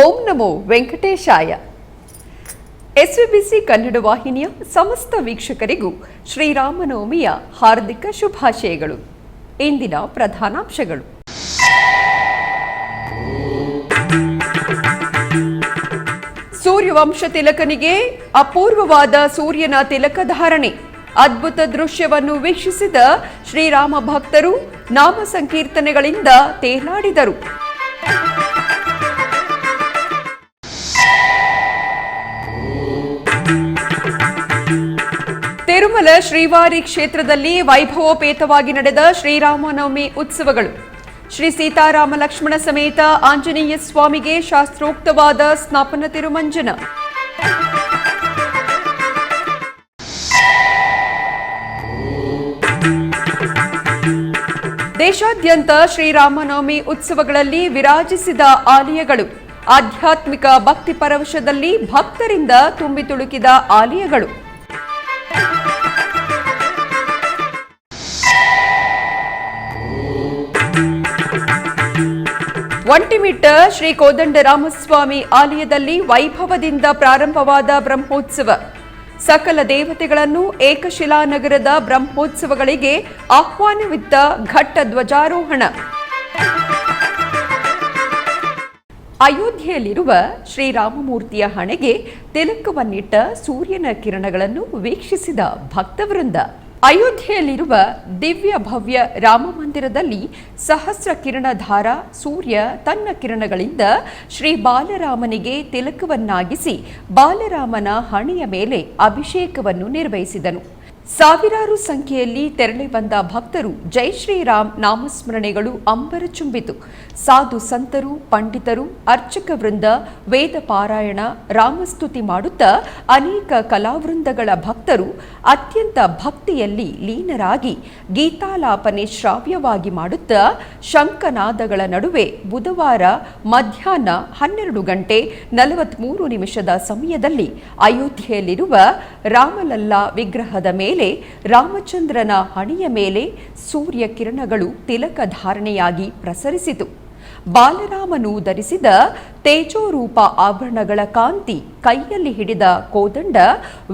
ಓಂ ನಮೋ ವೆಂಕಟೇಶಾಯ. SVBC Kannada ವಾಹಿನಿಯ ಸಮಸ್ತ ವೀಕ್ಷಕರಿಗೂ ಶ್ರೀರಾಮನವಮಿಯ ಹಾರ್ದಿಕ ಶುಭಾಶಯಗಳು. ಇಂದಿನ ಪ್ರಧಾನಾಂಶಗಳು. ಸೂರ್ಯವಂಶ ತಿಲಕನಿಗೆ ಅಪೂರ್ವವಾದ ಸೂರ್ಯನ ತಿಲಕ ಧಾರಣೆ. ಅದ್ಭುತ ದೃಶ್ಯವನ್ನು ವೀಕ್ಷಿಸಿದ ಶ್ರೀರಾಮ ಭಕ್ತರು ನಾಮ ಸಂಕೀರ್ತನೆಗಳಿಂದ ತೇಲಾಡಿದರು. ತಿರುಮಲ ಶ್ರೀವಾರಿ ಕ್ಷೇತ್ರದಲ್ಲಿ ವೈಭವೋಪೇತವಾಗಿ ನಡೆದ ಶ್ರೀರಾಮನವಮಿ ಉತ್ಸವಗಳು. ಶ್ರೀ ಸೀತಾರಾಮ ಲಕ್ಷ್ಮಣ ಸಮೇತ ಆಂಜನೇಯ ಸ್ವಾಮಿಗೆ ಶಾಸ್ತ್ರೋಕ್ತವಾದ ಸ್ನಾಪನ ತಿರುಮಂಜನ. ದೇಶಾದ್ಯಂತ ಶ್ರೀರಾಮನವಮಿ ಉತ್ಸವಗಳಲ್ಲಿ ವಿರಾಜಿಸಿದ ಆಲಯಗಳು. ಆಧ್ಯಾತ್ಮಿಕ ಭಕ್ತಿ ಪರವಶದಲ್ಲಿ ಭಕ್ತರಿಂದ ತುಂಬಿ ತುಳುಕಿದ ಆಲಯಗಳು. ಒಂಟಿಮಿಟ್ಟ ಶ್ರೀ ಕೋದಂಡರಾಮಸ್ವಾಮಿ ಆಲಯದಲ್ಲಿ ವೈಭವದಿಂದ ಪ್ರಾರಂಭವಾದ ಬ್ರಹ್ಮೋತ್ಸವ. ಸಕಲ ದೇವತೆಗಳನ್ನು ಏಕಶಿಲಾನಗರದ ಬ್ರಹ್ಮೋತ್ಸವಗಳಿಗೆ ಆಹ್ವಾನವಿತ್ತ ಘಟ್ಟ ಧ್ವಜಾರೋಹಣ. ಅಯೋಧ್ಯೆಯಲ್ಲಿರುವ ಶ್ರೀರಾಮಮೂರ್ತಿಯ ಹಣೆಗೆ ತಿಲಕವನ್ನಿಟ್ಟ ಸೂರ್ಯನ ಕಿರಣಗಳನ್ನು ವೀಕ್ಷಿಸಿದ ಭಕ್ತವೃಂದ. ಅಯೋಧ್ಯೆಯಲ್ಲಿರುವ ದಿವ್ಯ ಭವ್ಯ ರಾಮ ಮಂದಿರದಲ್ಲಿ ಸಹಸ್ರ ಕಿರಣಧಾರ ಸೂರ್ಯ ತನ್ನ ಕಿರಣಗಳಿಂದ ಶ್ರೀ ಬಾಲರಾಮನಿಗೆ ತಿಲಕವನ್ನಾಗಿಸಿ ಬಾಲರಾಮನ ಹಣೆಯ ಮೇಲೆ ಅಭಿಷೇಕವನ್ನು ನಿರ್ವಹಿಸಿದನು. ಸಾವಿರಾರು ಸಂಖ್ಯೆಯಲ್ಲಿ ತೆರಳಿ ಬಂದ ಭಕ್ತರು ಜೈ ಶ್ರೀರಾಮ್ ನಾಮಸ್ಮರಣೆಗಳು ಅಂಬರ ಚುಂಬಿತು. ಸಾಧು ಸಂತರು, ಪಂಡಿತರು, ಅರ್ಚಕ ವೃಂದ ವೇದ ಪಾರಾಯಣ, ರಾಮಸ್ತುತಿ ಮಾಡುತ್ತಾ ಅನೇಕ ಕಲಾವೃಂದಗಳ ಭಕ್ತರು ಅತ್ಯಂತ ಭಕ್ತಿಯಲ್ಲಿ ಲೀನರಾಗಿ ಗೀತಾಲಾಪನೆ ಶ್ರಾವ್ಯವಾಗಿ ಮಾಡುತ್ತಾ ಶಂಖನಾದಗಳ ನಡುವೆ ಬುಧವಾರ ಮಧ್ಯಾಹ್ನ 12:43 ಸಮಯದಲ್ಲಿ ಅಯೋಧ್ಯೆಯಲ್ಲಿರುವ ರಾಮಲಲ್ಲಾ ವಿಗ್ರಹದ ಮೇಲೆ ರಾಮಚಂದ್ರನ ಹಣೆಯ ಮೇಲೆ ಸೂರ್ಯ ಕಿರಣಗಳು ತಿಲಕ ಧಾರಣೆಯಾಗಿ ಪ್ರಸರಿಸಿತು. ಬಾಲರಾಮನು ಧರಿಸಿದ ತೇಜೋರೂಪ ಆಭರಣಗಳ ಕಾಂತಿ, ಕೈಯಲ್ಲಿ ಹಿಡಿದ ಕೋದಂಡ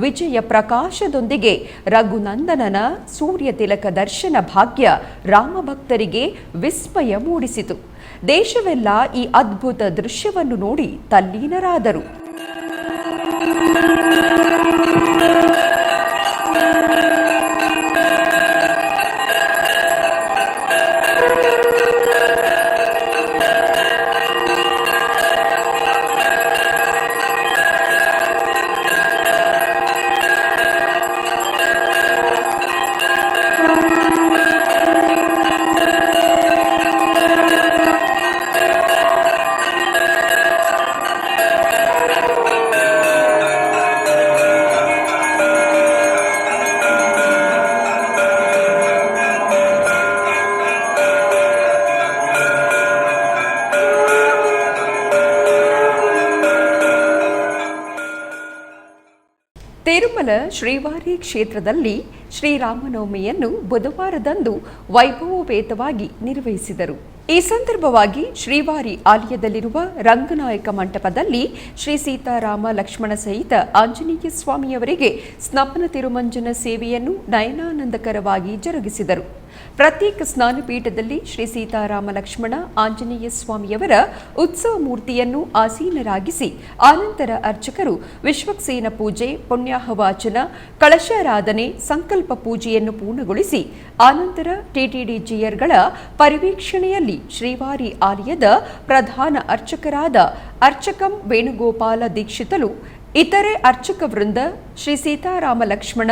ವಿಜಯ ಪ್ರಕಾಶದೊಂದಿಗೆ ರಘುನಂದನನ ಸೂರ್ಯ ತಿಲಕ ದರ್ಶನ ಭಾಗ್ಯ ರಾಮಭಕ್ತರಿಗೆ ವಿಸ್ಮಯ ಮೂಡಿಸಿತು. ದೇಶವೆಲ್ಲ ಈ ಅದ್ಭುತ ದೃಶ್ಯವನ್ನು ನೋಡಿ ತಲ್ಲೀನರಾದರು. ತಿರುಮಲ ಶ್ರೀವಾರಿ ಕ್ಷೇತ್ರದಲ್ಲಿ ಶ್ರೀರಾಮನವಮಿಯನ್ನು ಬುಧವಾರದಂದು ವೈಭವೋಪೇತವಾಗಿ ನಿರ್ವಹಿಸಿದರು. ಈ ಸಂದರ್ಭವಾಗಿ ಶ್ರೀವಾರಿ ಆಲಯದಲ್ಲಿರುವ ರಂಗನಾಯಕ ಮಂಟಪದಲ್ಲಿ ಶ್ರೀ ಸೀತಾರಾಮ ಲಕ್ಷ್ಮಣ ಸಹಿತ ಆಂಜನೇಯ ಸ್ವಾಮಿಯವರಿಗೆ ಸ್ನಾಪನ ತಿರುಮಂಜನ ಸೇವೆಯನ್ನು ನಯನಾನಂದಕರವಾಗಿ ಜರುಗಿಸಿದರು. ಪ್ರತ್ಯೇಕ ಸ್ನಾನಪೀಠದಲ್ಲಿ ಶ್ರೀ ಸೀತಾರಾಮ ಲಕ್ಷ್ಮಣ ಆಂಜನೇಯ ಸ್ವಾಮಿಯವರ ಉತ್ಸವ ಮೂರ್ತಿಯನ್ನು ಆಸೀನರಾಗಿಸಿ ಆನಂತರ ಅರ್ಚಕರು ವಿಶ್ವಕ್ಸೇನ ಪೂಜೆ, ಪುಣ್ಯಾಹವಾಚನ, ಕಳಶಾರಾಧನೆ, ಸಂಕಲ್ಪ ಪೂಜೆಯನ್ನು ಪೂರ್ಣಗೊಳಿಸಿ ಆನಂತರ ಟಿಟಿಡಿ ಜಿಯರ್ಗಳ ಪರಿವೀಕ್ಷಣೆಯಲ್ಲಿ ಶ್ರೀವಾರಿ ಆಲಯದ ಪ್ರಧಾನ ಅರ್ಚಕರಾದ ಅರ್ಚಕಂ ವೇಣುಗೋಪಾಲ ದೀಕ್ಷಿತಲು, ಇತರೆ ಅರ್ಚಕ ವೃಂದ ಶ್ರೀ ಸೀತಾರಾಮ ಲಕ್ಷ್ಮಣ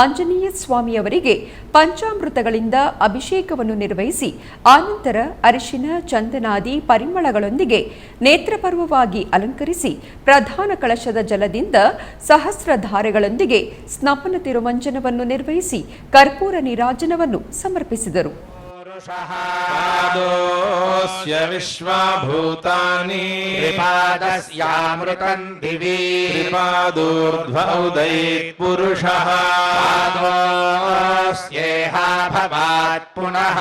ಆಂಜನೇಯ ಸ್ವಾಮಿಯವರಿಗೆ ಪಂಚಾಮೃತಗಳಿಂದ ಅಭಿಷೇಕವನ್ನು ನಿರ್ವಹಿಸಿ ಆನಂತರ ಅರಿಶಿನ, ಚಂದನಾದಿ ಪರಿಮಳಗಳೊಂದಿಗೆ ನೇತ್ರಪರ್ವವಾಗಿ ಅಲಂಕರಿಸಿ ಪ್ರಧಾನ ಕಳಶದ ಜಲದಿಂದ ಸಹಸ್ರಧಾರೆಗಳೊಂದಿಗೆ ಸ್ನಪನ ತಿರುಮಂಜನವನ್ನು ನಿರ್ವಹಿಸಿ ಕರ್ಪೂರ ನೀರಾಜನವನ್ನು ಸಮರ್ಪಿಸಿದರು. पादोऽस्य विश्वभूतानि त्रिपादस्यामृतम् दिवि त्रिपादोर्ध्व उदैत्पुरुषः पादोऽस्येह भवात् पुनः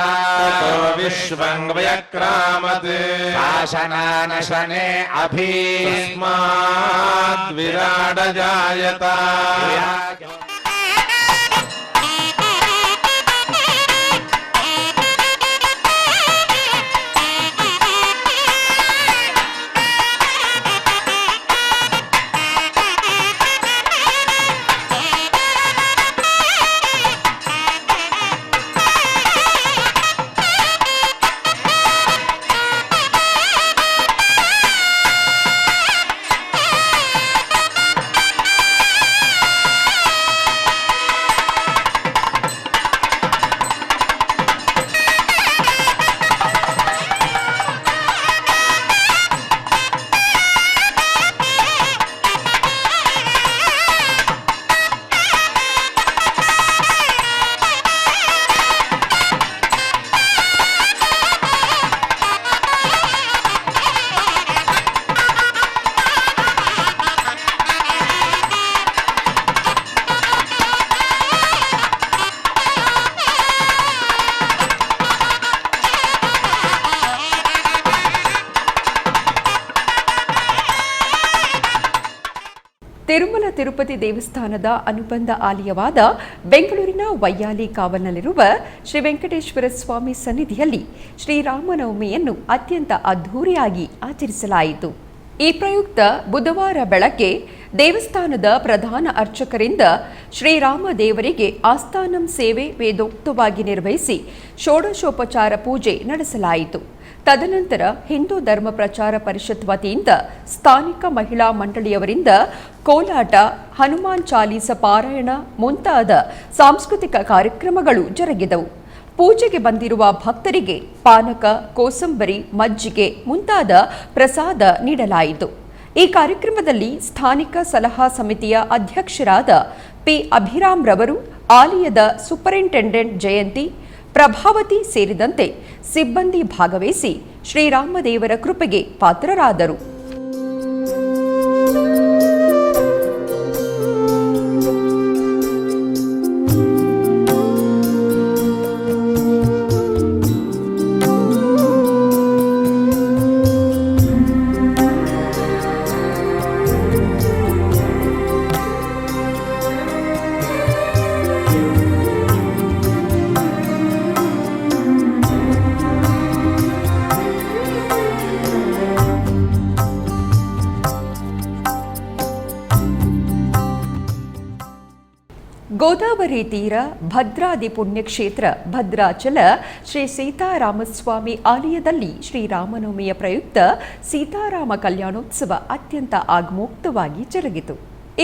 ततो विश्वं व्यक्रामत् शासनानशने अभि तस्माद् विराडजायत ತಿರುಮಲ ತಿರುಪತಿ ದೇವಸ್ಥಾನದ ಅನುಬಂಧ ಆಲಯವಾದ ಬೆಂಗಳೂರಿನ ವೈಯಾಲಿ ಕಾವಲ್ನಲ್ಲಿರುವ ಶ್ರೀ ವೆಂಕಟೇಶ್ವರ ಸ್ವಾಮಿ ಸನ್ನಿಧಿಯಲ್ಲಿ ಶ್ರೀರಾಮನವಮಿಯನ್ನು ಅತ್ಯಂತ ಅದ್ಧೂರಿಯಾಗಿ ಆಚರಿಸಲಾಯಿತು. ಈ ಪ್ರಯುಕ್ತ ಬುಧವಾರ ಬೆಳಗ್ಗೆ ದೇವಸ್ಥಾನದ ಪ್ರಧಾನ ಅರ್ಚಕರಿಂದ ಶ್ರೀರಾಮ ದೇವರಿಗೆ ಆಸ್ಥಾನಂ ಸೇವೆ ವೇದೋಕ್ತವಾಗಿ ನಿರ್ವಹಿಸಿ ಷೋಡಶೋಪಚಾರ ಪೂಜೆ ನಡೆಸಲಾಯಿತು. ತದನಂತರ ಹಿಂದೂ ಧರ್ಮ ಪ್ರಚಾರ ಪರಿಷತ್ ವತಿಯಿಂದ ಸ್ಥಾನಿಕ ಮಹಿಳಾ ಮಂಡಳಿಯವರಿಂದ ಕೋಲಾಟ, ಹನುಮಾನ್ ಚಾಲೀಸ ಪಾರಾಯಣ ಮುಂತಾದ ಸಾಂಸ್ಕೃತಿಕ ಕಾರ್ಯಕ್ರಮಗಳು ಜರುಗಿದವು. ಪೂಜೆಗೆ ಬಂದಿರುವ ಭಕ್ತರಿಗೆ ಪಾನಕ, ಕೋಸಂಬರಿ, ಮಜ್ಜಿಗೆ ಮುಂತಾದ ಪ್ರಸಾದ ನೀಡಲಾಯಿತು. ಈ ಕಾರ್ಯಕ್ರಮದಲ್ಲಿ ಸ್ಥಾನಿಕ ಸಲಹಾ ಸಮಿತಿಯ ಅಧ್ಯಕ್ಷರಾದ ಪಿ ಅಭಿರಾಮ್ ರವರು, ಆಲಯದ ಸೂಪರಿಂಟೆಂಡೆಂಟ್ ಜಯಂತಿ, ಪ್ರಭಾವತಿ ಸೇರಿದಂತೆ ಸಿಬ್ಬಂದಿ ಭಾಗವಹಿಸಿ ಶ್ರೀರಾಮದೇವರ ಕೃಪೆಗೆ ಪಾತ್ರರಾದರು. ಗೋದಾವರಿ ತೀರ ಭದ್ರಾದಿ ಪುಣ್ಯಕ್ಷೇತ್ರ ಭದ್ರಾಚಲ ಶ್ರೀ ಸೀತಾರಾಮಸ್ವಾಮಿ ಆಲಯದಲ್ಲಿ ಶ್ರೀರಾಮನವಮಿಯ ಪ್ರಯುಕ್ತ ಸೀತಾರಾಮ ಕಲ್ಯಾಣೋತ್ಸವ ಅತ್ಯಂತ ಆಗಮೋಕ್ತವಾಗಿ ಜರುಗಿತು.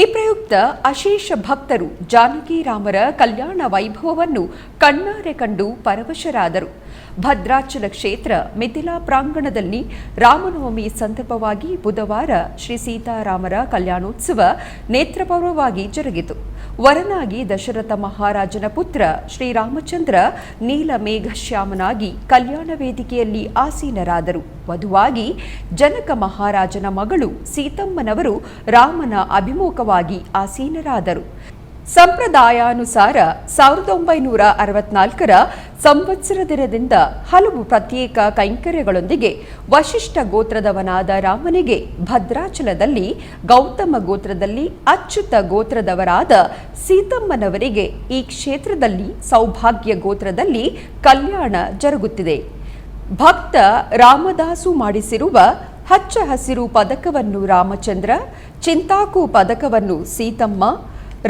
ಈ ಪ್ರಯುಕ್ತ ಅಶೇಷ ಭಕ್ತರು ಜಾನಕಿರಾಮರ ಕಲ್ಯಾಣ ವೈಭವವನ್ನು ಕಣ್ಣಾರೆ ಕಂಡು ಪರವಶರಾದರು. ಭದ್ರಾಚಲ ಕ್ಷೇತ್ರ ಮಿಥಿಲಾ ಪ್ರಾಂಗಣದಲ್ಲಿ ರಾಮನವಮಿ ಸಂದರ್ಭವಾಗಿ ಬುಧವಾರ ಶ್ರೀ ಸೀತಾರಾಮರ ಕಲ್ಯಾಣೋತ್ಸವ ನೇತ್ರಪೂರ್ವವಾಗಿ ಜರುಗಿತು. ವರನಾಗಿ ದಶರಥ ಮಹಾರಾಜನ ಪುತ್ರ ಶ್ರೀರಾಮಚಂದ್ರ ನೀಲಮೇಘಶ್ಯಾಮನಾಗಿ ಕಲ್ಯಾಣ ವೇದಿಕೆಯಲ್ಲಿ ಆಸೀನರಾದರು. ವಧುವಾಗಿ ಜನಕ ಮಹಾರಾಜನ ಮಗಳು ಸೀತಮ್ಮನವರು ರಾಮನ ಅಭಿಮುಖವಾಗಿ ಆಸೀನರಾದರು. ಸಂಪ್ರದಾಯಾನುಸಾರ 1964ರ ಸಂವತ್ಸರ ದಿನದಿಂದ ಹಲವು ಪ್ರತ್ಯೇಕ ಕೈಂಕರ್ಯಗಳೊಂದಿಗೆ ವಶಿಷ್ಠ ಗೋತ್ರದವನಾದ ರಾಮನಿಗೆ ಭದ್ರಾಚಲದಲ್ಲಿ, ಗೌತಮ ಗೋತ್ರದಲ್ಲಿ ಅಚ್ಯುತ ಗೋತ್ರದವರಾದ ಸೀತಮ್ಮನವರಿಗೆ ಈ ಕ್ಷೇತ್ರದಲ್ಲಿ ಸೌಭಾಗ್ಯ ಗೋತ್ರದಲ್ಲಿ ಕಲ್ಯಾಣ ಜರುಗುತ್ತಿದೆ. ಭಕ್ತ ರಾಮದಾಸು ಮಾಡಿಸಿರುವ ಹಚ್ಚ ಹಸಿರು ಪದಕವನ್ನು ರಾಮಚಂದ್ರ, ಚಿಂತಾಕು ಪದಕವನ್ನು ಸೀತಮ್ಮ,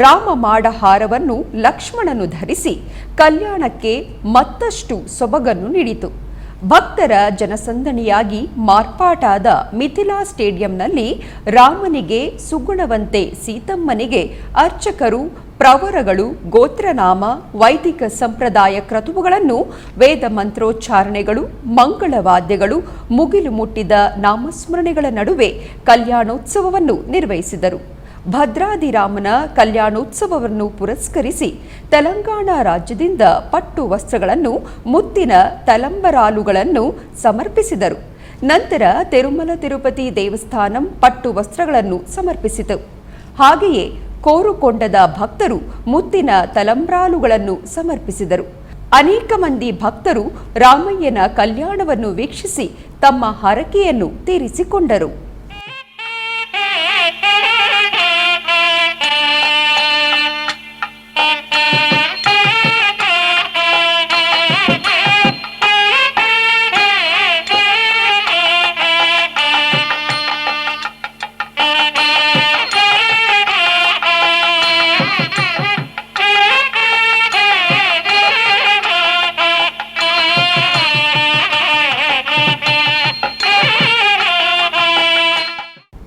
ರಾಮ ಮಾಡ ಹಾರವನ್ನು ಲಕ್ಷ್ಮಣನು ಧರಿಸಿ ಕಲ್ಯಾಣಕ್ಕೆ ಮತ್ತಷ್ಟು ಸೊಬಗನ್ನು ನೀಡಿತು. ಭಕ್ತರ ಜನಸಂದಣಿಯಾಗಿ ಮಾರ್ಪಾಟಾದ ಮಿಥಿಲಾ ಸ್ಟೇಡಿಯಂನಲ್ಲಿ ರಾಮನಿಗೆ ಸುಗುಣವಂತೆ ಸೀತಮ್ಮನಿಗೆ ಅರ್ಚಕರು, ಪ್ರವರಗಳು, ಗೋತ್ರನಾಮ, ವೈದಿಕ ಸಂಪ್ರದಾಯ ಕ್ರತುವುಗಳನ್ನು, ವೇದ ಮಂತ್ರೋಚ್ಚಾರಣೆಗಳು, ಮಂಗಳವಾದ್ಯಗಳು, ಮುಗಿಲು ಮುಟ್ಟಿದ ನಾಮಸ್ಮರಣೆಗಳ ನಡುವೆ ಕಲ್ಯಾಣೋತ್ಸವವನ್ನು ನಿರ್ವಹಿಸಿದರು. ಭದ್ರಾದಿರಾಮನ ಕಲ್ಯಾಣೋತ್ಸವವನ್ನು ಪುರಸ್ಕರಿಸಿ ತೆಲಂಗಾಣ ರಾಜ್ಯದಿಂದ ಪಟ್ಟು ವಸ್ತ್ರಗಳನ್ನು, ಮುತ್ತಿನ ತಲಂಬರಾಲುಗಳನ್ನು ಸಮರ್ಪಿಸಿದರು. ನಂತರ ತಿರುಮಲ ತಿರುಪತಿ ದೇವಸ್ಥಾನಂ ಪಟ್ಟು ವಸ್ತ್ರಗಳನ್ನು ಸಮರ್ಪಿಸಿತು. ಹಾಗೆಯೇ ಕೋರುಕೊಂಡದ ಭಕ್ತರು ಮುತ್ತಿನ ತಲಂಬ್ರಾಲುಗಳನ್ನು ಸಮರ್ಪಿಸಿದರು. ಅನೇಕ ಮಂದಿ ಭಕ್ತರು ರಾಮಯ್ಯನ ಕಲ್ಯಾಣವನ್ನು ವೀಕ್ಷಿಸಿ ತಮ್ಮ ಹರಕೆಯನ್ನು ತೀರಿಸಿಕೊಂಡರು.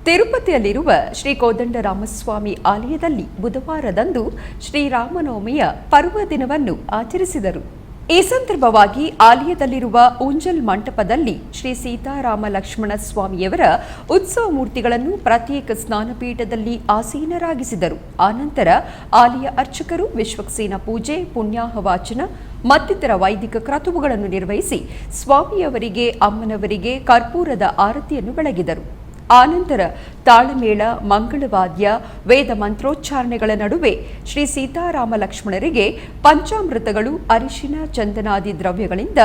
ತಿರುಪತಿಯಲ್ಲಿರುವ ಶ್ರೀ ಕೋದಂಡರಾಮಸ್ವಾಮಿ ಆಲಯದಲ್ಲಿ ಬುಧವಾರದಂದು ಶ್ರೀರಾಮನವಮಿಯ ಪರ್ವ ದಿನವನ್ನು ಆಚರಿಸಿದರು. ಈ ಸಂದರ್ಭವಾಗಿ ಆಲಯದಲ್ಲಿರುವ ಊಂಜಲ್ ಮಂಟಪದಲ್ಲಿ ಶ್ರೀ ಸೀತಾರಾಮ ಲಕ್ಷ್ಮಣ ಸ್ವಾಮಿಯವರ ಉತ್ಸವ ಮೂರ್ತಿಗಳನ್ನು ಪ್ರತ್ಯೇಕ ಸ್ನಾನಪೀಠದಲ್ಲಿ ಆಸೀನರಾಗಿಸಿದರು. ಆನಂತರ ಆಲಯ ಅರ್ಚಕರು ವಿಶ್ವಕ್ಸೇನ ಪೂಜೆ, ಪುಣ್ಯಾಹ ವಾಚನ ಮತ್ತಿತರ ವೈದಿಕ ಕ್ರತುವುಗಳನ್ನು ನಿರ್ವಹಿಸಿ ಸ್ವಾಮಿಯವರಿಗೆ, ಅಮ್ಮನವರಿಗೆ ಕರ್ಪೂರದ ಆರತಿಯನ್ನು ಬೆಳಗಿದರು. ಆನಂತರ ತಾಳಮೇಳ, ಮಂಗಳವಾದ್ಯ, ವೇದ ಮಂತ್ರೋಚ್ಚಾರಣೆಗಳ ನಡುವೆ ಶ್ರೀ ಸೀತಾರಾಮ ಲಕ್ಷ್ಮಣರಿಗೆ ಪಂಚಾಮೃತಗಳು, ಅರಿಶಿನ, ಚಂದನಾದಿ ದ್ರವ್ಯಗಳಿಂದ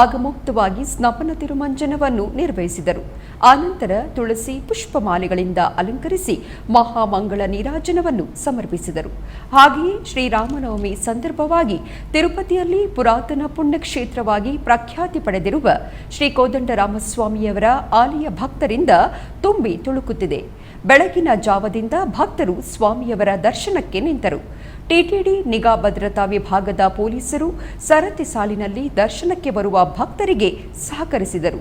ಆಗಮುಕ್ತವಾಗಿ ಸ್ನಪನ ತಿರುಮಂಜನವನ್ನು ನಿರ್ವಹಿಸಿದರು. ಆನಂತರ ತುಳಸಿ ಪುಷ್ಪಮಾಲೆಗಳಿಂದ ಅಲಂಕರಿಸಿ ಮಹಾಮಂಗಳ ನೀರಾಜನವನ್ನು ಸಮರ್ಪಿಸಿದರು. ಹಾಗೆಯೇ ಶ್ರೀರಾಮನವಮಿ ಸಂದರ್ಭವಾಗಿ ತಿರುಪತಿಯಲ್ಲಿ ಪುರಾತನ ಪುಣ್ಯಕ್ಷೇತ್ರವಾಗಿ ಪ್ರಖ್ಯಾತಿ ಪಡೆದಿರುವ ಶ್ರೀ ಕೋದಂಡರಾಮಸ್ವಾಮಿಯವರ ಆಲಯ ಭಕ್ತರಿಂದ ತುಂಬಿ ತುಳುಕುತ್ತಿದೆ. ಬೆಳಗಿನ ಜಾವದಿಂದ ಭಕ್ತರು ಸ್ವಾಮಿಯವರ ದರ್ಶನಕ್ಕೆ ನಿಂತರು. ಟಿಟಿಡಿ ನಿಗಾ ಭದ್ರತಾ ವಿಭಾಗದ ಪೊಲೀಸರು ಸರತಿ ಸಾಲಿನಲ್ಲಿ ದರ್ಶನಕ್ಕೆ ಬರುವ ಭಕ್ತರಿಗೆ ಸಹಕರಿಸಿದರು.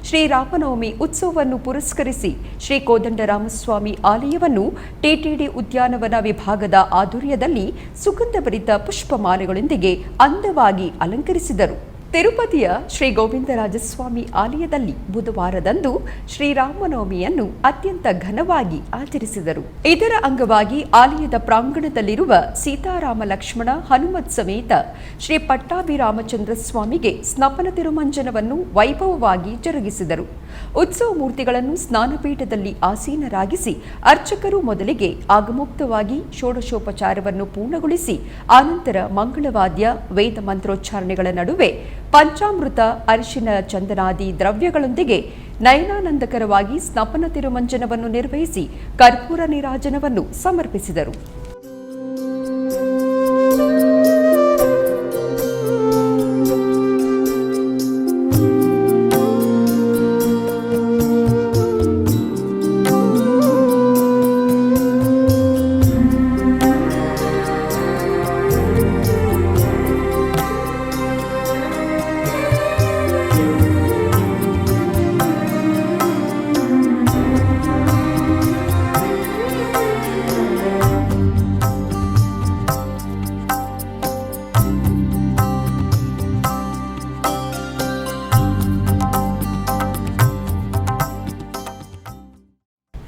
ಶ್ರೀರಾಮನವಮಿ ಉತ್ಸವವನ್ನು ಪುರಸ್ಕರಿಸಿ ಶ್ರೀ ಕೋದಂಡರಾಮಸ್ವಾಮಿ ಆಲಯವನ್ನು ಟಿಟಿಡಿ ಉದ್ಯಾನವನ ವಿಭಾಗದ ಆಧ್ವರ್ಯದಲ್ಲಿ ಸುಗಂಧಭರಿತ ಪುಷ್ಪಮಾಲೆಗಳೊಂದಿಗೆ ಅಂದವಾಗಿ ಅಲಂಕರಿಸಿದರು. ತಿರುಪತಿಯ ಶ್ರೀ ಗೋವಿಂದರಾಜಸ್ವಾಮಿ ಆಲಯದಲ್ಲಿ ಬುಧವಾರದಂದು ಶ್ರೀರಾಮನವಮಿಯನ್ನು ಅತ್ಯಂತ ಘನವಾಗಿ ಆಚರಿಸಿದರು. ಇದರ ಅಂಗವಾಗಿ ಆಲಯದ ಪ್ರಾಂಗಣದಲ್ಲಿರುವ ಸೀತಾರಾಮ ಲಕ್ಷ್ಮಣ ಹನುಮತ್ ಸಮೇತ ಶ್ರೀ ಪಟ್ಟಾಭಿರಾಮಚಂದ್ರ ಸ್ವಾಮಿಗೆ ಸ್ನಪನ ತಿರುಮಂಜನವನ್ನು ವೈಭವವಾಗಿ ಜರುಗಿಸಿದರು. ಉತ್ಸವ ಮೂರ್ತಿಗಳನ್ನು ಸ್ನಾನಪೀಠದಲ್ಲಿ ಆಸೀನರಾಗಿಸಿ ಅರ್ಚಕರು ಮೊದಲಿಗೆ ಆಗಮುಕ್ತವಾಗಿ ಷೋಡಶೋಪಚಾರವನ್ನು ಪೂರ್ಣಗೊಳಿಸಿ ಆನಂತರ ಮಂಗಳವಾದ್ಯ, ವೇದ ಮಂತ್ರೋಚ್ಚಾರಣೆಗಳ ನಡುವೆ ಪಂಚಾಮೃತ, ಅರಿಶಿನ, ಚಂದನಾದಿ ದ್ರವ್ಯಗಳೊಂದಿಗೆ ನಯನಾನಂದಕರವಾಗಿ ಸ್ನಪನ ತಿರುಮಂಜನವನ್ನು ನಿರ್ವಹಿಸಿ ಕರ್ಪೂರ ನೀರಾಜನವನ್ನು ಸಮರ್ಪಿಸಿದರು.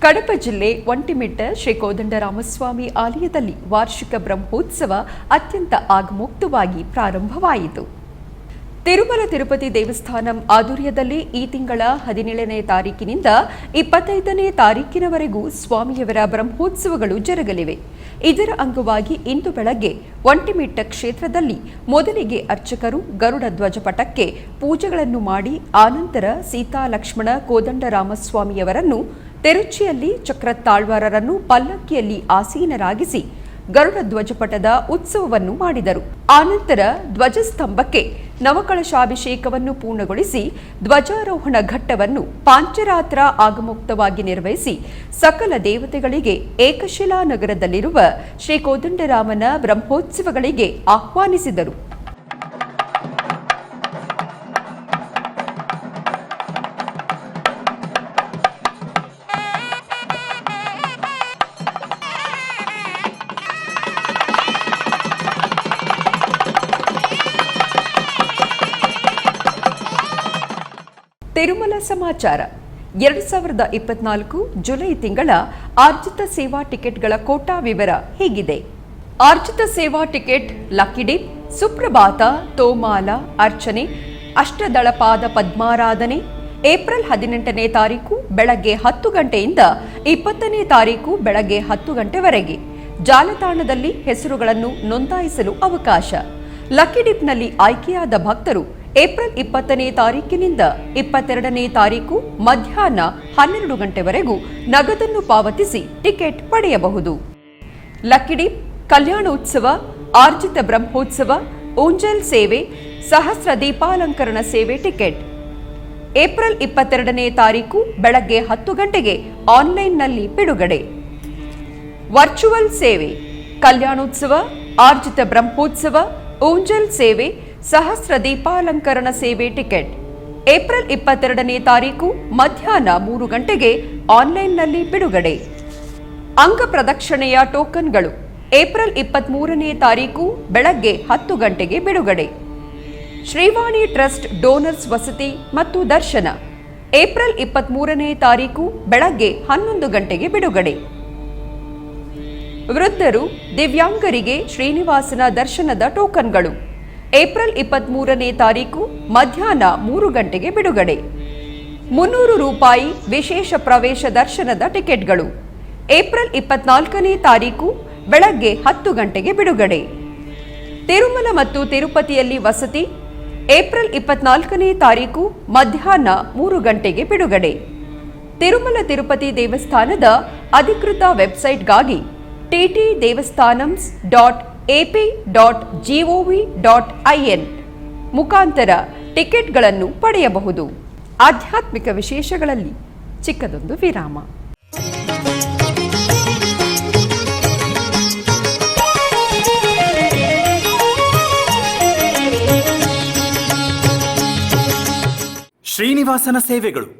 ಕಡಪ ಜಿಲ್ಲೆ ಒಂಟಿಮಿಟ್ಟ ಶ್ರೀ ಕೋದಂಡರಾಮಸ್ವಾಮಿ ಆಲಯದಲ್ಲಿ ವಾರ್ಷಿಕ ಬ್ರಹ್ಮೋತ್ಸವ ಅತ್ಯಂತ ಆಗಮುಕ್ತವಾಗಿ ಪ್ರಾರಂಭವಾಯಿತು. ತಿರುಮಲ ತಿರುಪತಿ ದೇವಸ್ಥಾನಂ ಆಧ್ವರ್ಯದಲ್ಲಿ ಈ ತಿಂಗಳ 17ನೇ ತಾರೀಕಿನಿಂದ 25ನೇ ತಾರೀಕಿನವರೆಗೂ ಸ್ವಾಮಿಯವರ ಬ್ರಹ್ಮೋತ್ಸವಗಳು ಜರುಗಲಿವೆ. ಇದರ ಅಂಗವಾಗಿ ಇಂದು ಬೆಳಗ್ಗೆ ಒಂಟಿಮಿಟ್ಟ ಕ್ಷೇತ್ರದಲ್ಲಿ ಮೊದಲಿಗೆ ಅರ್ಚಕರು ಗರುಡ ಧ್ವಜಪಟಕ್ಕೆ ಪೂಜೆಗಳನ್ನು ಮಾಡಿ ಆನಂತರ ಸೀತಾ ಲಕ್ಷ್ಮಣ ಕೋದಂಡರಾಮಸ್ವಾಮಿಯವರನ್ನು ತಿರುಚಿಯಲ್ಲಿ ಚಕ್ರತಾಳ್ವಾರರನ್ನು ಪಲ್ಲಕ್ಕಿಯಲ್ಲಿ ಆಸೀನರಾಗಿಸಿ ಗರುಡ ಧ್ವಜಪಟದ ಉತ್ಸವವನ್ನು ಮಾಡಿದರು. ಆನಂತರ ಧ್ವಜಸ್ತಂಭಕ್ಕೆ ನವಕಳಶಾಭಿಷೇಕವನ್ನು ಪೂರ್ಣಗೊಳಿಸಿ ಧ್ವಜಾರೋಹಣ ಘಟ್ಟವನ್ನು ಪಾಂಚರಾತ್ರ ಆಗಮುಕ್ತವಾಗಿ ನಿರ್ವಹಿಸಿ ಸಕಲ ದೇವತೆಗಳಿಗೆ ಏಕಶಿಲಾ ನಗರದಲ್ಲಿರುವ ಶ್ರೀ ಕೋದಂಡರಾಮನ ಬ್ರಹ್ಮೋತ್ಸವಗಳಿಗೆ ಆಹ್ವಾನಿಸಿದರು. ತಿರುಮಲ ಸಮಾಚಾರ. 2024 ಜುಲೈ ತಿಂಗಳ ಆರ್ಜಿತ ಸೇವಾ ಟಿಕೆಟ್ಗಳ ಕೋಟಾ ವಿವರ ಹೀಗಿದೆ. ಆರ್ಜಿತ ಸೇವಾ ಟಿಕೆಟ್ ಲಕ್ಕಿ ಡಿಪ್, ಸುಪ್ರಭಾತ, ತೋಮಾಲ, ಅರ್ಚನೆ, ಅಷ್ಟದಳಪಾದ ಪದ್ಮಾರಾಧನೆ ಏಪ್ರಿಲ್ 18ನೇ ತಾರೀಕು ಬೆಳಗ್ಗೆ 10 ಗಂಟೆಯಿಂದ 20ನೇ ತಾರೀಕು ಬೆಳಗ್ಗೆ 10 ಗಂಟೆವರೆಗೆ ಜಾಲತಾಣದಲ್ಲಿ ಹೆಸರುಗಳನ್ನು ನೋಂದಾಯಿಸಲು ಅವಕಾಶ. ಲಕ್ಕಿ ಡಿಪ್ನಲ್ಲಿ ಆಯ್ಕೆಯಾದ ಭಕ್ತರು ಏಪ್ರಿಲ್ 20ನೇ ತಾರೀಕಿನಿಂದ 22ನೇ ತಾರೀಕು ಮಧ್ಯಾಹ್ನ 12 ಗಂಟೆವರೆಗೂ ನಗದನ್ನು ಪಾವತಿಸಿ ಟಿಕೆಟ್ ಪಡೆಯಬಹುದು. ಲಕ್ಕಿ ಡಿಪ್ ಕಲ್ಯಾಣೋತ್ಸವ, ಆರ್ಜಿತ ಬ್ರಹ್ಮೋತ್ಸವ, ಊಂಜಲ್ ಸೇವೆ, ಸಹಸ್ರ ದೀಪಾಲಂಕರಣ ಸೇವೆ ಟಿಕೆಟ್ ಏಪ್ರಿಲ್ 22ನೇ ತಾರೀಕು ಬೆಳಗ್ಗೆ 10 ಗಂಟೆಗೆ ಆನ್ಲೈನ್ನಲ್ಲಿ ಬಿಡುಗಡೆ. ವರ್ಚುವಲ್ ಸೇವೆ ಕಲ್ಯಾಣೋತ್ಸವ, ಆರ್ಜಿತ ಬ್ರಹ್ಮೋತ್ಸವ, ಊಂಜಲ್ ಸೇವೆ, ಸಹಸ್ರ ದೀಪಾಲಂಕರಣ ಸೇವೆ ಟಿಕೆಟ್ ಏಪ್ರಿಲ್ 22ನೇ ತಾರೀಕು ಮಧ್ಯಾಹ್ನ 3 ಗಂಟೆಗೆ ಆನ್ಲೈನ್ನಲ್ಲಿ ಬಿಡುಗಡೆ. ಅಂಗ ಪ್ರದಕ್ಷಿಣೆಯ ಟೋಕನ್ಗಳು ಏಪ್ರಿಲ್ 23ನೇ ತಾರೀಕು ಬೆಳಗ್ಗೆ 10 ಗಂಟೆಗೆ ಬಿಡುಗಡೆ. ಶ್ರೀವಾಣಿ ಟ್ರಸ್ಟ್ ಡೋನರ್ಸ್ ವಸತಿ ಮತ್ತು ದರ್ಶನ ಏಪ್ರಿಲ್ 23ನೇ ತಾರೀಕು ಬೆಳಗ್ಗೆ 11 ಗಂಟೆಗೆ ಬಿಡುಗಡೆ. ವೃದ್ಧರು, ದಿವ್ಯಾಂಗರಿಗೆ ಶ್ರೀನಿವಾಸನ ದರ್ಶನದ ಟೋಕನ್ಗಳು ಏಪ್ರಿಲ್ 23ನೇ ತಾರೀಕು ಮಧ್ಯಾಹ್ನ 3 ಗಂಟೆಗೆ ಬಿಡುಗಡೆ. 300 ರೂಪಾಯಿ ವಿಶೇಷ ಪ್ರವೇಶ ದರ್ಶನದ ಟಿಕೆಟ್ಗಳು ಏಪ್ರಿಲ್ 24ನೇ ತಾರೀಕು ಬೆಳಗ್ಗೆ 10 ಗಂಟೆಗೆ ಬಿಡುಗಡೆ. ತಿರುಮಲ ಮತ್ತು ತಿರುಪತಿಯಲ್ಲಿ ವಸತಿ ಏಪ್ರಿಲ್ 24ನೇ ತಾರೀಕು ಮಧ್ಯಾಹ್ನ 3 ಗಂಟೆಗೆ ಬಿಡುಗಡೆ. ತಿರುಮಲ ತಿರುಪತಿ ದೇವಸ್ಥಾನದ ಅಧಿಕೃತ ವೆಬ್ಸೈಟ್ಗಾಗಿ ttdevastanams.ap.gov.in ಮುಖಾಂತರ ಟಿಕೆಟ್ಗಳನ್ನು ಪಡೆಯಬಹುದು. ಆಧ್ಯಾತ್ಮಿಕ ವಿಶೇಷಗಳಲ್ಲಿ ಚಿಕ್ಕದೊಂದು ವಿರಾಮ. ಶ್ರೀನಿವಾಸನ ಸೇವೆಗಳು.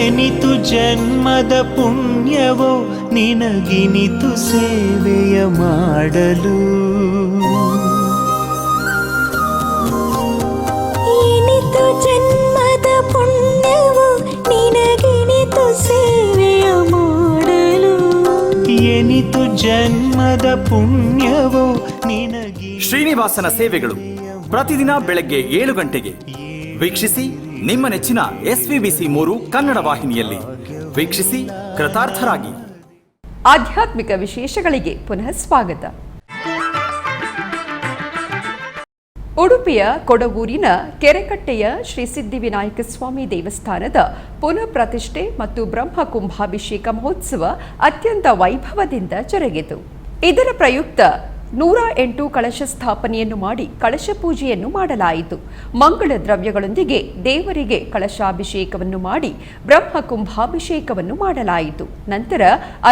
ಎನಿತು ಜನ್ಮದ ಪುಣ್ಯವೋ ನಿನಗಿನಿತು ಸೇವೆಯ ಮಾಡಲು. ಎನಿತು ಜನ್ಮದ ಪುಣ್ಯವೋ ನಿನಗಿನಿತು ಸೇವೆಯ ಮಾಡಲು. ಎನಿತು ಜನ್ಮದ ಪುಣ್ಯವೋ ನಿನಗಿ. ಶ್ರೀನಿವಾಸನ ಸೇವೆಗಳು ಪ್ರತಿದಿನ ಬೆಳಗ್ಗೆ 7 ಗಂಟೆಗೆ ವೀಕ್ಷಿಸಿ. ನಿಮ್ಮ ನೆಚ್ಚಿನ SVBC3 ಕನ್ನಡ ವಾಹಿನಿಯಲ್ಲಿ ವೀಕ್ಷಿಸಿ, ಕೃತಾರ್ಥರಾಗಿ. ಆಧ್ಯಾತ್ಮಿಕ ವಿಶೇಷಗಳಿಗೆ ಪುನಃ ಸ್ವಾಗತ. ಉಡುಪಿಯ ಕೊಡಗೂರಿನ ಕೆರೆಕಟ್ಟೆಯ ಶ್ರೀ ಸಿದ್ಧಿವಿನಾಯಕ ಸ್ವಾಮಿ ದೇವಸ್ಥಾನದ ಪುನಃ ಪ್ರತಿಷ್ಠೆ ಮತ್ತು ಬ್ರಹ್ಮ ಕುಂಭಾಭಿಷೇಕ ಮಹೋತ್ಸವ ಅತ್ಯಂತ ವೈಭವದಿಂದ ಜರುಗಿತು. ಇದರ ಪ್ರಯುಕ್ತ 108 ಕಳಶ ಸ್ಥಾಪನೆಯನ್ನು ಮಾಡಿ ಕಳಶ ಪೂಜೆಯನ್ನು ಮಾಡಲಾಯಿತು. ಮಂಗಳ ದ್ರವ್ಯಗಳೊಂದಿಗೆ ದೇವರಿಗೆ ಕಳಶಾಭಿಷೇಕವನ್ನು ಮಾಡಿ ಬ್ರಹ್ಮ ಕುಂಭಾಭಿಷೇಕವನ್ನು ಮಾಡಲಾಯಿತು. ನಂತರ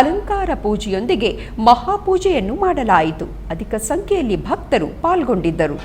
ಅಲಂಕಾರ ಪೂಜೆಯೊಂದಿಗೆ ಮಹಾಪೂಜೆಯನ್ನು ಮಾಡಲಾಯಿತು. ಅಧಿಕ ಸಂಖ್ಯೆಯಲ್ಲಿ ಭಕ್ತರು ಪಾಲ್ಗೊಂಡಿದ್ದರು.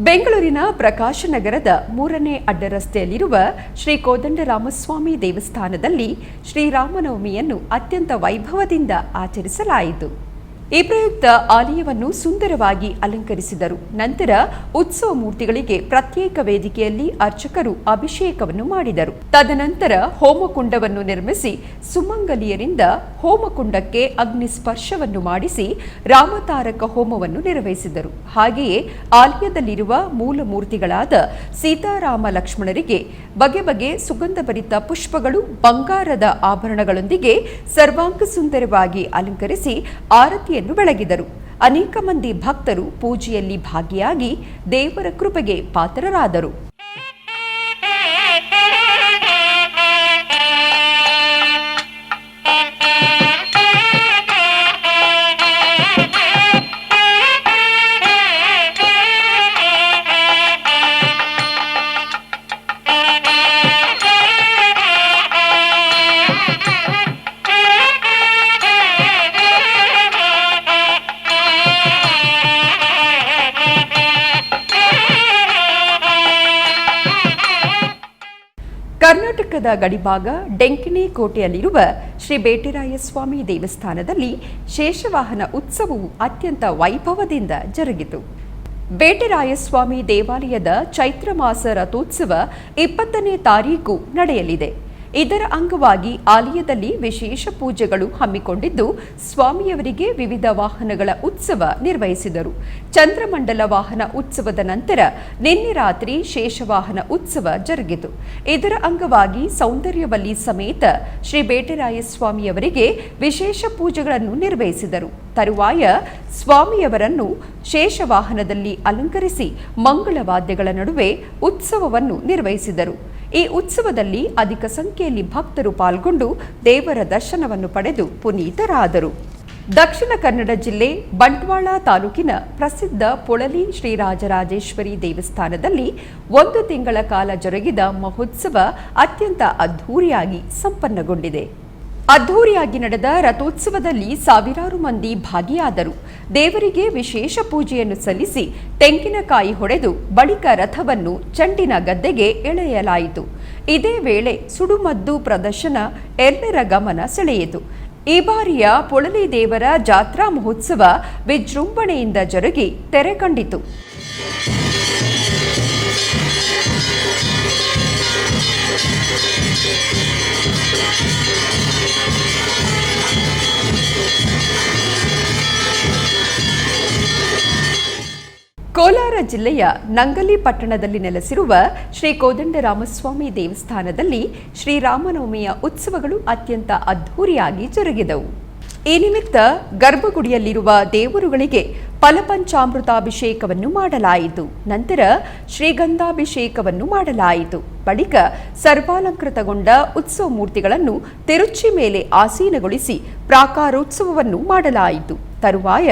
ಬೆಂಗಳೂರಿನ ಪ್ರಕಾಶನಗರದ 3ನೇ ಅಡ್ಡರಸ್ತೆಯಲ್ಲಿರುವ ಶ್ರೀ ಕೋದಂಡರಾಮಸ್ವಾಮಿ ದೇವಸ್ಥಾನದಲ್ಲಿ ಶ್ರೀರಾಮನವಮಿಯನ್ನು ಅತ್ಯಂತ ವೈಭವದಿಂದ ಆಚರಿಸಲಾಯಿತು. ಈ ಪ್ರಯುಕ್ತ ಆಲಯವನ್ನು ಸುಂದರವಾಗಿ ಅಲಂಕರಿಸಿದರು. ನಂತರ ಉತ್ಸವ ಮೂರ್ತಿಗಳಿಗೆ ಪ್ರತ್ಯೇಕ ವೇದಿಕೆಯಲ್ಲಿ ಅರ್ಚಕರು ಅಭಿಷೇಕವನ್ನು ಮಾಡಿದರು. ತದನಂತರ ಹೋಮಕುಂಡವನ್ನು ನಿರ್ಮಿಸಿ ಸುಮಂಗಲಿಯರಿಂದ ಹೋಮಕುಂಡಕ್ಕೆ ಅಗ್ನಿ ಸ್ಪರ್ಶವನ್ನು ಮಾಡಿಸಿ ರಾಮತಾರಕ ಹೋಮವನ್ನು ನಿರ್ವಹಿಸಿದರು. ಹಾಗೆಯೇ ಆಲಯದಲ್ಲಿರುವ ಮೂಲ ಮೂರ್ತಿಗಳಾದ ಸೀತಾರಾಮ ಲಕ್ಷ್ಮಣರಿಗೆ ಬಗೆ ಬಗೆ ಸುಗಂಧಭರಿತ ಪುಷ್ಪಗಳು, ಬಂಗಾರದ ಆಭರಣಗಳೊಂದಿಗೆ ಸರ್ವಾಂಗ ಸುಂದರವಾಗಿ ಅಲಂಕರಿಸಿ ಆರತಿಯನ್ನು ಬೆಳಗಿದರು. ಅನೇಕ ಮಂದಿ ಭಕ್ತರು ಪೂಜೆಯಲ್ಲಿ ಭಾಗಿಯಾಗಿ ದೇವರ ಕೃಪೆಗೆ ಪಾತ್ರರಾದರು. ಕರ್ನಾಟಕದ ಗಡಿಭಾಗ ಡೆಂಕಿಣಿ ಕೋಟೆಯಲ್ಲಿರುವ ಶ್ರೀ ಬೇಟೆರಾಯಸ್ವಾಮಿ ದೇವಸ್ಥಾನದಲ್ಲಿ ಶೇಷವಾಹನ ಉತ್ಸವವು ಅತ್ಯಂತ ವೈಭವದಿಂದ ಜರುಗಿತು. ಬೇಟೆರಾಯಸ್ವಾಮಿ ದೇವಾಲಯದ ಚೈತ್ರ ಮಾಸ ರಥೋತ್ಸವ 20ನೇ ತಾರೀಕು ನಡೆಯಲಿದೆ. ಇದರ ಅಂಗವಾಗಿ ಆಲಯದಲ್ಲಿ ವಿಶೇಷ ಪೂಜೆಗಳು ಹಮ್ಮಿಕೊಂಡಿದ್ದು, ಸ್ವಾಮಿಯವರಿಗೆ ವಿವಿಧ ವಾಹನಗಳ ಉತ್ಸವ ನಿರ್ವಹಿಸಿದರು. ಚಂದ್ರಮಂಡಲ ವಾಹನ ಉತ್ಸವದ ನಂತರ ನಿನ್ನೆ ರಾತ್ರಿ ಶೇಷವಾಹನ ಉತ್ಸವ ಜರುಗಿತು. ಇದರ ಅಂಗವಾಗಿ ಸೌಂದರ್ಯವಲ್ಲಿ ಸಮೇತ ಶ್ರೀ ಬೇಟೆರಾಯಸ್ವಾಮಿಯವರಿಗೆ ವಿಶೇಷ ಪೂಜೆಗಳನ್ನು ನಿರ್ವಹಿಸಿದರು. ತರುವಾಯ ಸ್ವಾಮಿಯವರನ್ನು ಶೇಷವಾಹನದಲ್ಲಿ ಅಲಂಕರಿಸಿ ಮಂಗಳವಾದ್ಯಗಳ ನಡುವೆ ಉತ್ಸವವನ್ನು ನಿರ್ವಹಿಸಿದರು. ಈ ಉತ್ಸವದಲ್ಲಿ ಅಧಿಕ ಸಂಖ್ಯೆಯಲ್ಲಿ ಭಕ್ತರು ಪಾಲ್ಗೊಂಡು ದೇವರ ದರ್ಶನವನ್ನು ಪಡೆದು ಪುನೀತರಾದರು. ದಕ್ಷಿಣ ಕನ್ನಡ ಜಿಲ್ಲೆ ಬಂಟ್ವಾಳ ತಾಲೂಕಿನ ಪ್ರಸಿದ್ಧ ಪೊಳಲಿ ಶ್ರೀರಾಜರಾಜೇಶ್ವರಿ ದೇವಸ್ಥಾನದಲ್ಲಿ 1 ತಿಂಗಳ ಕಾಲ ಜರುಗಿದ ಮಹೋತ್ಸವ ಅತ್ಯಂತ ಅದ್ಧೂರಿಯಾಗಿ ಸಂಪನ್ನಗೊಂಡಿದೆ. ಅದ್ಧೂರಿಯಾಗಿ ನಡೆದ ರಥೋತ್ಸವದಲ್ಲಿ ಸಾವಿರಾರು ಮಂದಿ ಭಾಗಿಯಾದರು. ದೇವರಿಗೆ ವಿಶೇಷ ಪೂಜೆಯನ್ನು ಸಲ್ಲಿಸಿ ತೆಂಗಿನಕಾಯಿ ಹೊಡೆದು ಬಳಿಕ ರಥವನ್ನು ಚಂಡಿನ ಗದ್ದೆಗೆ ಎಳೆಯಲಾಯಿತು. ಇದೇ ವೇಳೆ ಸುಡುಮದ್ದು ಪ್ರದರ್ಶನ ಎಲ್ಲರ ಗಮನ ಸೆಳೆಯಿತು. ಈ ಬಾರಿಯ ಪೊಳಲಿ ದೇವರ ಜಾತ್ರಾ ಮಹೋತ್ಸವ ವಿಜೃಂಭಣೆಯಿಂದ ಜರುಗಿ ತೆರೆ ಕಂಡಿತು. ಕೋಲಾರ ಜಿಲ್ಲೆಯ ನಂಗಲಿ ಪಟ್ಟಣದಲ್ಲಿ ನೆಲೆಸಿರುವ ಶ್ರೀ ಕೋದಂಡರಾಮಸ್ವಾಮಿ ದೇವಸ್ಥಾನದಲ್ಲಿ ಶ್ರೀರಾಮನವಮಿಯ ಉತ್ಸವಗಳು ಅತ್ಯಂತ ಅದ್ಧೂರಿಯಾಗಿ ಜರುಗಿದವು. ಈ ನಿಮಿತ್ತ ಗರ್ಭಗುಡಿಯಲ್ಲಿರುವ ದೇವರುಗಳಿಗೆ ಫಲಪಂಚಾಮೃತಾಭಿಷೇಕವನ್ನು ಮಾಡಲಾಯಿತು. ನಂತರ ಶ್ರೀಗಂಧಾಭಿಷೇಕವನ್ನು ಮಾಡಲಾಯಿತು. ಬಳಿಕ ಸರ್ವಾಲಂಕೃತಗೊಂಡ ಉತ್ಸವ ಮೂರ್ತಿಗಳನ್ನು ತಿರುಚಿ ಮೇಲೆ ಆಸೀನಗೊಳಿಸಿ ಪ್ರಾಕಾರೋತ್ಸವವನ್ನು ಮಾಡಲಾಯಿತು. ತರುವಾಯ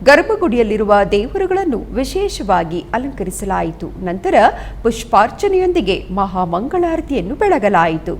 ಗರ್ಭಗುಡಿಯಲ್ಲಿರುವ ದೇವರುಗಳನ್ನು ವಿಶೇಷವಾಗಿ ಅಲಂಕರಿಸಲಾಯಿತು. ನಂತರ ಪುಷ್ಪಾರ್ಚನೆಯೊಂದಿಗೆ ಮಹಾಮಂಗಳಾರತಿಯನ್ನು ಬೆಳಗಲಾಯಿತು.